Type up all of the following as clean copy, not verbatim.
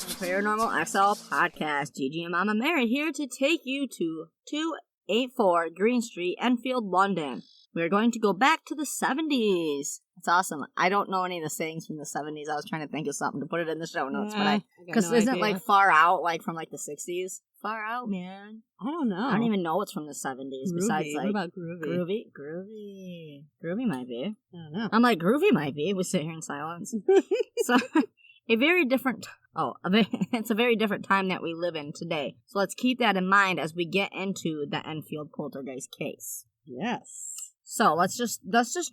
ParanormalXL podcast. Gigi and Mama Mary here to take you to 284 Green Street, Enfield, London. We're going to go back to the 70s. It's awesome. I don't know any of the sayings from the 70s. I was trying to think of something to put it in the show notes, but because isn't like far out like from like the 60s? Far out, man. I don't know. I don't even know what's from the 70s. Groovy. Besides like what about groovy? Groovy might be. I don't know. I'm like groovy might be. We sit here in silence. So it's a very different time that we live in today. So let's keep that in mind as we get into the Enfield poltergeist case. Yes. So let's just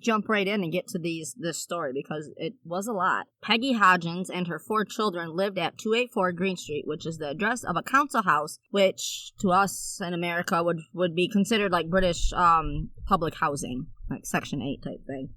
jump right in and get to this story because it was a lot. Peggy Hodgson and her 4 children lived at 284 Green Street, which is the address of a council house, which to us in America would be considered like British public housing, like Section 8 type thing.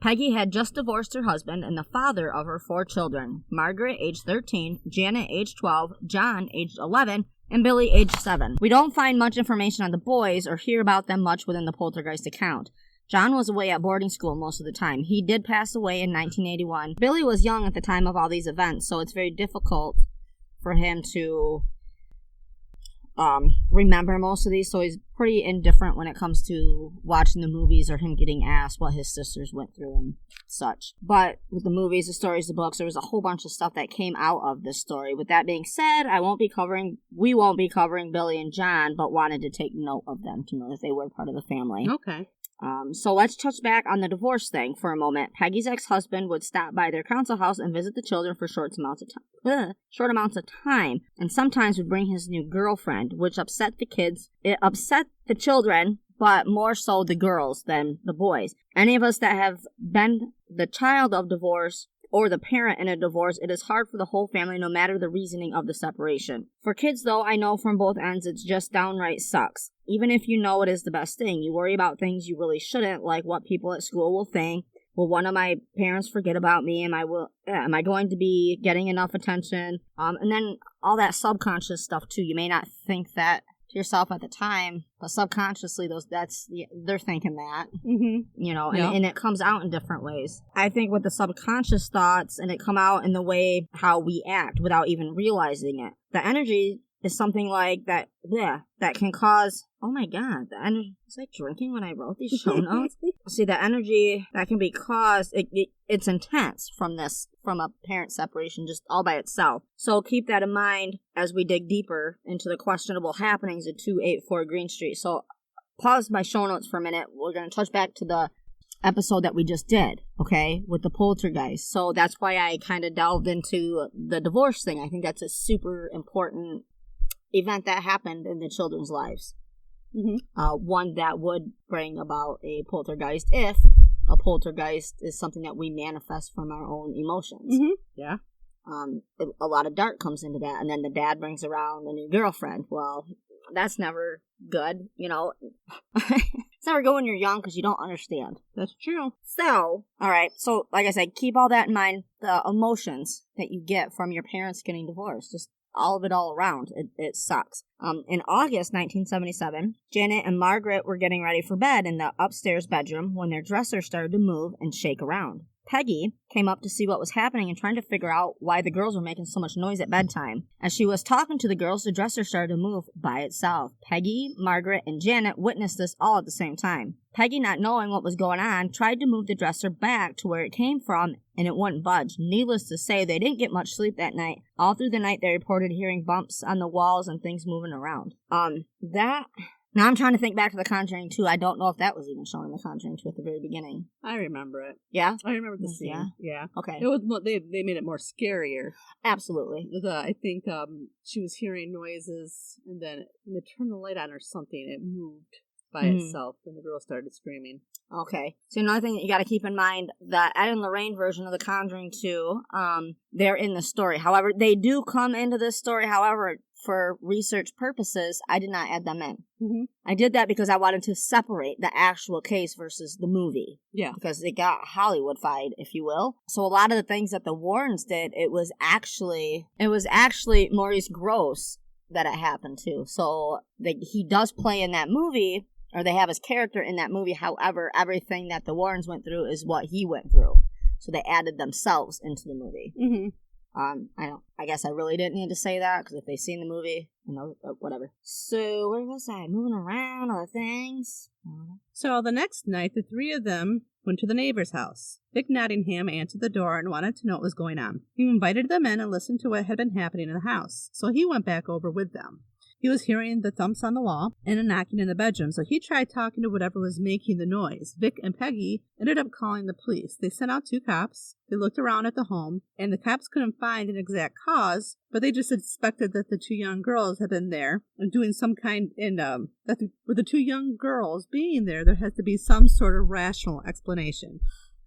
Peggy had just divorced her husband and the father of her 4 children, Margaret, age 13, Janet, age 12, John, age 11, and Billy, age 7. We don't find much information on the boys or hear about them much within the poltergeist account. John was away at boarding school most of the time. He did pass away in 1981. Billy was young at the time of all these events, so it's very difficult for him to remember most of these, so he's pretty indifferent when it comes to watching the movies or him getting asked what his sisters went through and such. But with the movies, the stories, the books, there was a whole bunch of stuff that came out of this story. With that being said, we won't be covering Billy and John, but wanted to take note of them to know that they were part of the family. Okay. So let's touch back on the divorce thing for a moment. Peggy's ex-husband would stop by their council house and visit the children for short amounts of time, and sometimes would bring his new girlfriend, which upset the kids. It upset the children, but more so the girls than the boys. Any of us that have been the child of divorce or the parent in a divorce, it is hard for the whole family no matter the reasoning of the separation. For kids, though, I know from both ends it's just downright sucks. Even if you know it is the best thing, you worry about things you really shouldn't, like what people at school will think. Will one of my parents forget about me? Am I going to be getting enough attention? And then all that subconscious stuff too. You may not think that to yourself at the time, but subconsciously they're thinking that, you know, and it comes out in different ways. I think with the subconscious thoughts, and it come out in the way how we act without even realizing it. The energy is something like that, that can cause, oh my god, the energy, was I drinking when I wrote these show notes? See, the energy that can be caused, it's intense from a parent separation just all by itself. So keep that in mind as we dig deeper into the questionable happenings at 284 Green Street. So pause my show notes for a minute. We're going to touch back to the episode that we just did, okay, with the poltergeist. So that's why I kind of delved into the divorce thing. I think that's a super important event that happened in the children's lives. One that would bring about a poltergeist if a poltergeist is something that we manifest from our own emotions. Yeah. A lot of dark comes into that, and then the dad brings around a new girlfriend. Well, that's never good, you know. It's never good when you're young because you don't understand. That's true. So, alright, so like I said, keep all that in mind, the emotions that you get from your parents getting divorced. Just all of it all around. It sucks. In August 1977, Janet and Margaret were getting ready for bed in the upstairs bedroom when their dresser started to move and shake around. Peggy came up to see what was happening and trying to figure out why the girls were making so much noise at bedtime. As she was talking to the girls, the dresser started to move by itself. Peggy, Margaret, and Janet witnessed this all at the same time. Peggy, not knowing what was going on, tried to move the dresser back to where it came from, and it wouldn't budge. Needless to say, they didn't get much sleep that night. All through the night, they reported hearing bumps on the walls and things moving around. Now I'm trying to think back to The Conjuring 2. I don't know if that was even shown in The Conjuring 2 at the very beginning. I remember it. Yeah? I remember the scene. Yeah? Okay. It was they made it more scarier. Absolutely. I think she was hearing noises, and then when they turned the light on or something, it moved by itself, and the girl started screaming. Okay. So another thing that you got to keep in mind, the Ed and Lorraine version of The Conjuring 2, they're in the story. However, they do come into this story. However, for research purposes, I did not add them in. I did that because I wanted to separate the actual case versus the movie. Yeah. Because it got Hollywood-fied, if you will. So a lot of the things that the Warrens did, it was actually Maurice Grosse that it happened to. So he does play in that movie, or they have his character in that movie. However, everything that the Warrens went through is what he went through. So they added themselves into the movie. I guess I really didn't need to say that, because if they've seen the movie, whatever. So, where was I? Moving around, other things. So, the next night, the three of them went to the neighbor's house. Vic Nottingham answered the door and wanted to know what was going on. He invited them in and listened to what had been happening in the house, so he went back over with them. He was hearing the thumps on the wall and a knocking in the bedroom, so he tried talking to whatever was making the noise. Vic and Peggy ended up calling the police. They sent out 2 cops. They looked around at the home, and the cops couldn't find an exact cause, but they just suspected that the 2 young girls had been there and doing some kind, with the 2 young girls being there has to be some sort of rational explanation.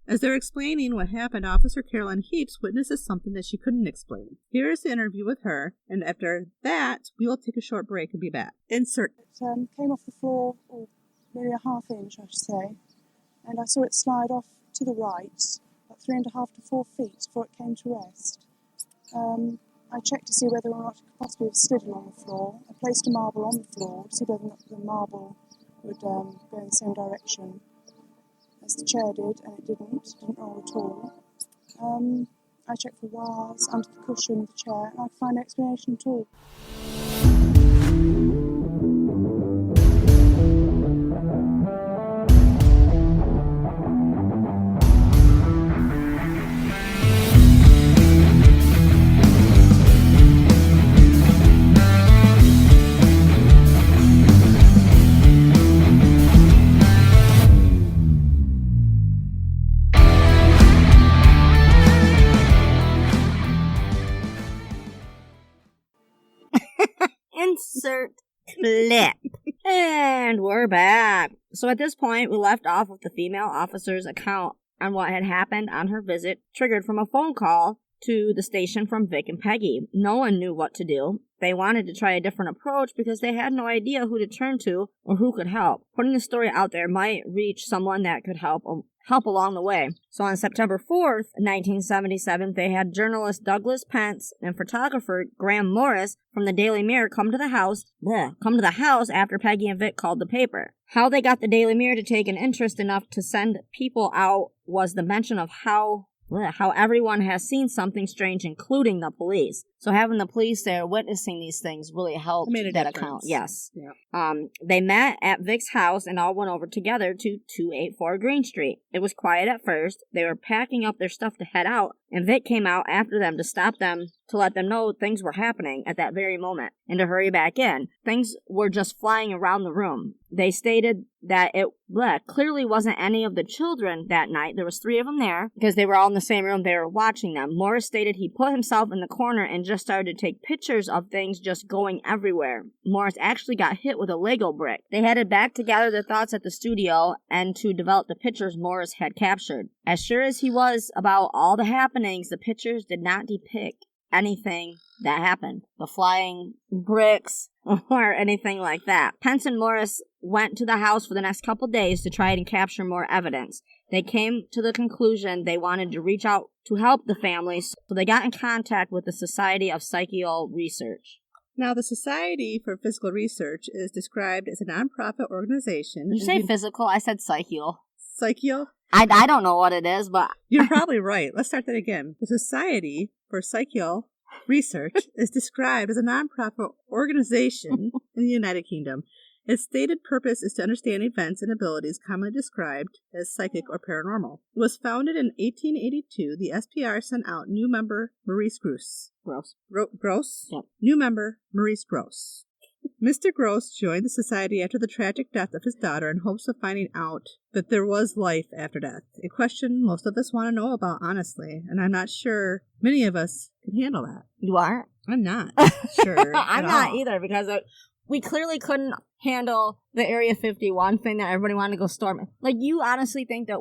As they're explaining what happened, Officer Carolyn Heaps witnesses something that she couldn't explain. Here is the interview with her, and after that, we will take a short break and be back. Insert. It came off the floor, or maybe a ½ inch, I should say, and I saw it slide off to the right, about 3.5 to 4 feet before it came to rest. I checked to see whether or not it could possibly have slid along the floor. I placed a marble on the floor to see whether or not the marble would go in the same direction as the chair did, and it didn't roll at all. I checked for wires under the cushion of the chair, and I could find no explanation at all. Insert clip. And we're back. So at this point, we left off with the female officer's account on what had happened on her visit, triggered from a phone call to the station from Vic and Peggy. No one knew what to do. They wanted to try a different approach because they had no idea who to turn to or who could help. Putting the story out there might reach someone that could help along the way. So on September 4th, 1977, they had journalist Douglas Pence and photographer Graham Morris from the Daily Mirror come to the house after Peggy and Vic called the paper. How they got the Daily Mirror to take an interest enough to send people out was the mention of how everyone has seen something strange, including the police. So having the police there witnessing these things really helped that account. Yes. Yeah. They met at Vic's house and all went over together to 284 Green Street. It was quiet at first. They were packing up their stuff to head out, and Vic came out after them to stop them, to let them know things were happening at that very moment, and to hurry back in. Things were just flying around the room. They stated that it clearly wasn't any of the children that night. There was 3 of them there, because they were all in the same room. They were watching them. Morris stated he put himself in the corner and just started to take pictures of things just going everywhere. Morris actually got hit with a Lego brick. They headed back to gather their thoughts at the studio and to develop the pictures Morris had captured. As sure as he was about all the happenings, the pictures did not depict anything that happened. The flying bricks or anything like that. Pence and Morris went to the house for the next couple days to try and capture more evidence. They came to the conclusion they wanted to reach out to help the families, so they got in contact with the Society of Psychical Research. Now, the Society for Physical Research is described as a nonprofit organization. Did you say physical? I said psychical. Psychical? I don't know what it is, but... You're probably right. Let's start that again. The Society for Psychical Research is described as a nonprofit organization in the United Kingdom. Its stated purpose is to understand events and abilities commonly described as psychic or paranormal. It was founded in 1882. The SPR sent out new member Maurice Gross. Gross? Yep. New member Maurice Gross. Mr. Gross joined the society after the tragic death of his daughter in hopes of finding out that there was life after death. A question most of us want to know about, honestly, and I'm not sure many of us can handle that. You are? I'm not sure. I'm not either, because we clearly couldn't handle the Area 51 thing that everybody wanted to go storm. Like, you honestly think that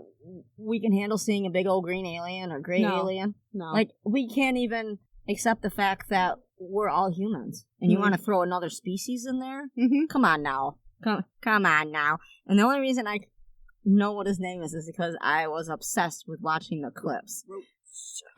we can handle seeing a big old green alien or gray alien? No. Like, we can't even accept the fact that we're all humans. And you want to throw another species in there? Mm-hmm. Come on now. Come on now. And the only reason I know what his name is because I was obsessed with watching the clips.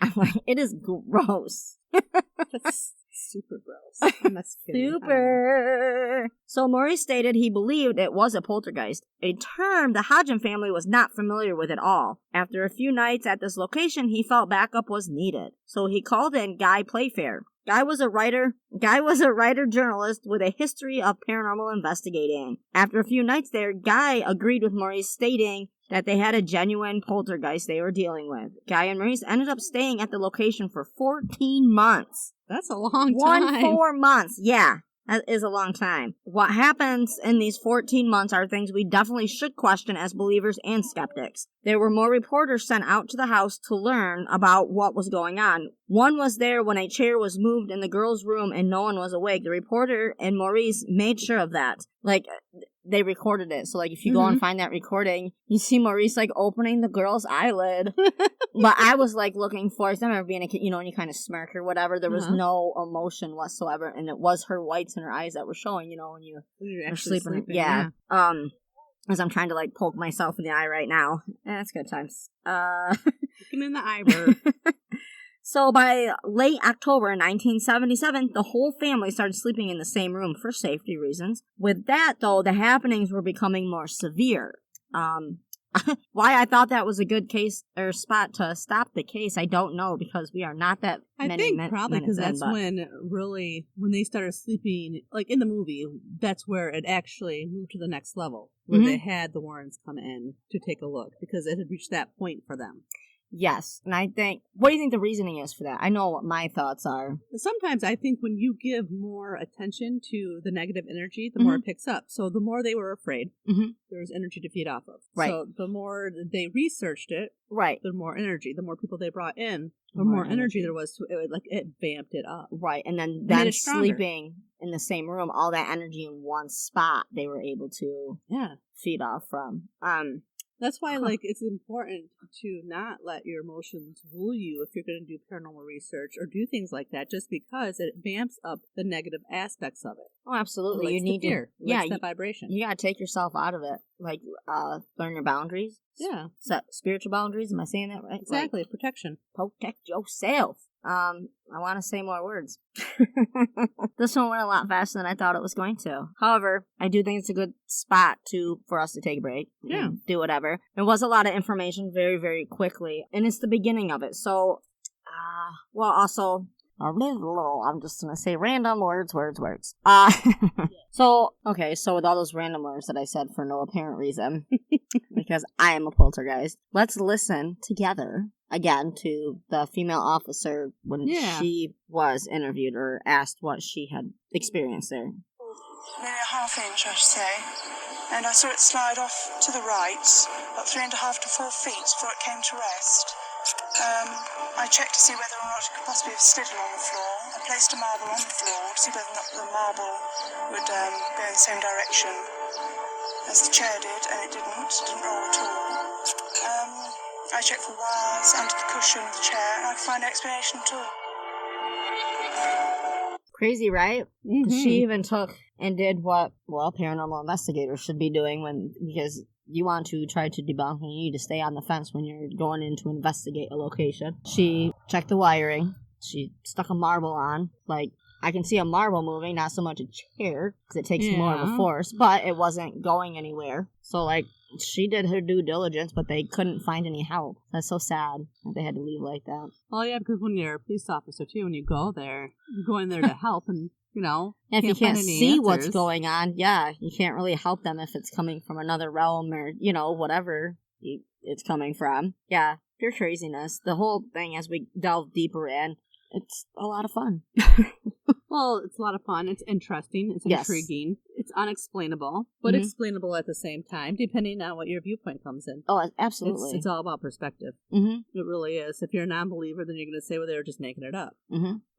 I'm like, it is gross. That's super gross. I'm just kidding. Super. So Maurice stated he believed it was a poltergeist, a term the Hodgson family was not familiar with at all. After a few nights at this location, he felt backup was needed. So he called in Guy Playfair. Guy was a writer-journalist with a history of paranormal investigating. After a few nights there, Guy agreed with Maurice, stating that they had a genuine poltergeist they were dealing with. Guy and Maurice ended up staying at the location for 14 months. That's a long time. 4 months, yeah. That is a long time. What happens in these 14 months are things we definitely should question as believers and skeptics. There were more reporters sent out to the house to learn about what was going on. One was there when a chair was moved in the girls' room and no one was awake. The reporter and Maurice made sure of that. Like, they recorded it. So, like, if you go and find that recording, you see Maurice, like, opening the girl's eyelid. But I was, like, looking for, I remember being a kid, you know, when you kind of smirk or whatever, there was no emotion whatsoever, and it was her whites in her eyes that were showing, you know, when you're sleeping. Yeah. As I'm trying to, like, poke myself in the eye right now. That's good times. Looking in the eye. So by late October 1977, the whole family started sleeping in the same room for safety reasons. With that, though, the happenings were becoming more severe. Why I thought that was a good case or spot to stop the case, I don't know, because we are not that many I think probably because that's when they started sleeping, like in the movie, that's where it actually moved to the next level, where they had the Warrens come in to take a look, because it had reached that point for them. Yes, and I think, what do you think the reasoning is for that? I know what my thoughts are. Sometimes I think when you give more attention to the negative energy, the more it picks up. So the more they were afraid, there was energy to feed off of. Right. So the more they researched it, right, the more energy, the more people they brought in, the more energy there was to it. Like, it vamped it up. Right, and then them sleeping in the same room, all that energy in one spot, they were able to feed off from. That's why, like, it's important to not let your emotions rule you if you're going to do paranormal research or do things like that, just because it vamps up the negative aspects of it. Oh, absolutely. You need to, that vibration. You got to take yourself out of it. Like, learn your boundaries. Yeah. Set spiritual boundaries. Am I saying that right? Exactly. Like, protection. Protect yourself. I want to say more words. This one went a lot faster than I thought it was going to. However, I do think it's a good spot for us to take a break. Yeah. Do whatever. There was a lot of information very, very quickly. And it's the beginning of it. So, also, I'm just going to say random words. So with all those random words that I said for no apparent reason, because I am a poltergeist, let's listen together again to the female officer when she was interviewed or asked what she had experienced there. Maybe a half inch, I should say. And I saw it slide off to the right, about 3.5 to 4 feet before it came to rest. I checked to see whether or not it could possibly have slid along the floor. I placed a marble on the floor to see whether or not the marble would go in the same direction as the chair did, and it didn't roll at all. I checked for wires under the cushion of the chair, and I could find no explanation at all. Crazy, right? She even took and did what, paranormal investigators should be doing because you want to try to debunk and you need to stay on the fence when you're going in to investigate a location. She checked the wiring. She stuck a marble on. Like, I can see a marble moving, not so much a chair, because it takes more of a force, but it wasn't going anywhere. So, like, she did her due diligence, but they couldn't find any help. That's so sad that they had to leave like that. Well, yeah, because when you're a police officer, too, when you go there, you're going there to help, and, you know, if you can't see what's going on, you can't really help them if it's coming from another realm or, you know, whatever it's coming from. Yeah, pure craziness. The whole thing, as we delve deeper in, it's a lot of fun. Well, it's a lot of fun. It's interesting. It's intriguing. It's unexplainable, but explainable at the same time, depending on what your viewpoint comes in. Oh, absolutely. It's all about perspective. It really is. If you're a non-believer, then you're going to say, well, they were just making it up.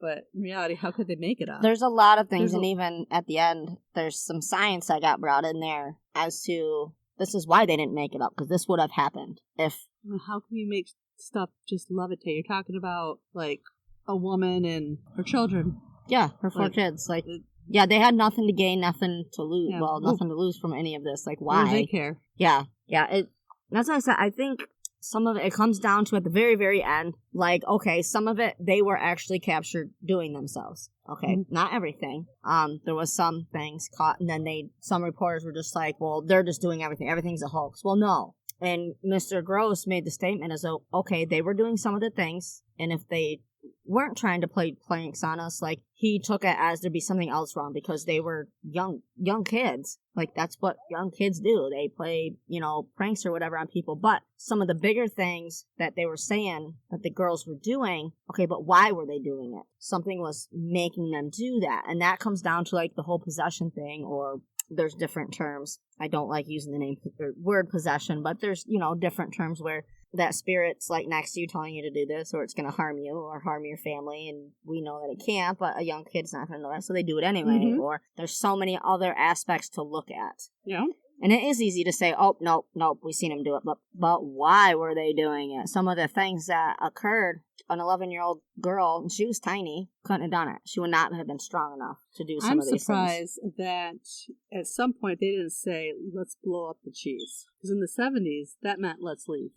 But in reality, how could they make it up? There's a lot of things, and even at the end, there's some science that got brought in there as to this is why they didn't make it up, because this would have happened if... How can you make stuff just levitate? You're talking about, like, a woman and her children. Yeah, her 4 kids. Like, yeah, they had nothing to gain, nothing to lose. Yeah. Well, nothing to lose from any of this. Like, why? Why do they care? Yeah. That's what I said. I think some of it comes down to at the very, very end, like, okay, some of it they were actually captured doing themselves. Okay, not everything. There was some things caught, and then some reporters were just like, well, they're just doing everything. Everything's a hoax. Well, no. And Mr. Gross made the statement as though, okay, they were doing some of the things, and if they weren't trying to play pranks on us, like, he took it as there'd be something else wrong because they were young kids. Like, that's what young kids do. They play, pranks or whatever on people. But some of the bigger things that they were saying that the girls were doing, okay, but why were they doing it? Something was making them do that. And that comes down to, like, the whole possession thing, or there's different terms. I don't like using the word possession, but there's, different terms where that spirit's like next to you telling you to do this, or it's going to harm you or harm your family, and we know that it can't, but a young kid's not going to know that, so they do it anyway. Or there's so many other aspects to look at. Yeah. And it is easy to say, oh, nope, we've seen them do it, but why were they doing it? Some of the things that occurred, an 11-year-old girl, and she was tiny, couldn't have done it. She would not have been strong enough to do some of these things. I'm surprised that at some point they didn't say, let's blow up the cheese. Because in the 70s, that meant let's leave.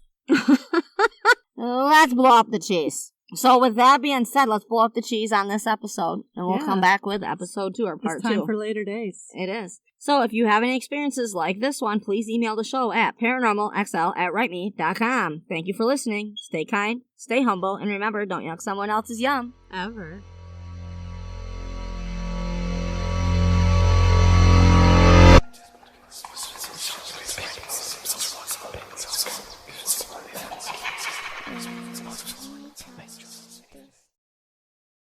Let's blow up the cheese. So with that being said, let's blow up the cheese on this episode, and we'll come back with episode 2 or part 2. It's time for later days. It is. So if you have any experiences like this one, please email the show at paranormalxl@writeme.com. Thank you for listening. Stay kind, stay humble, and remember, don't yuck someone else's yum. Ever.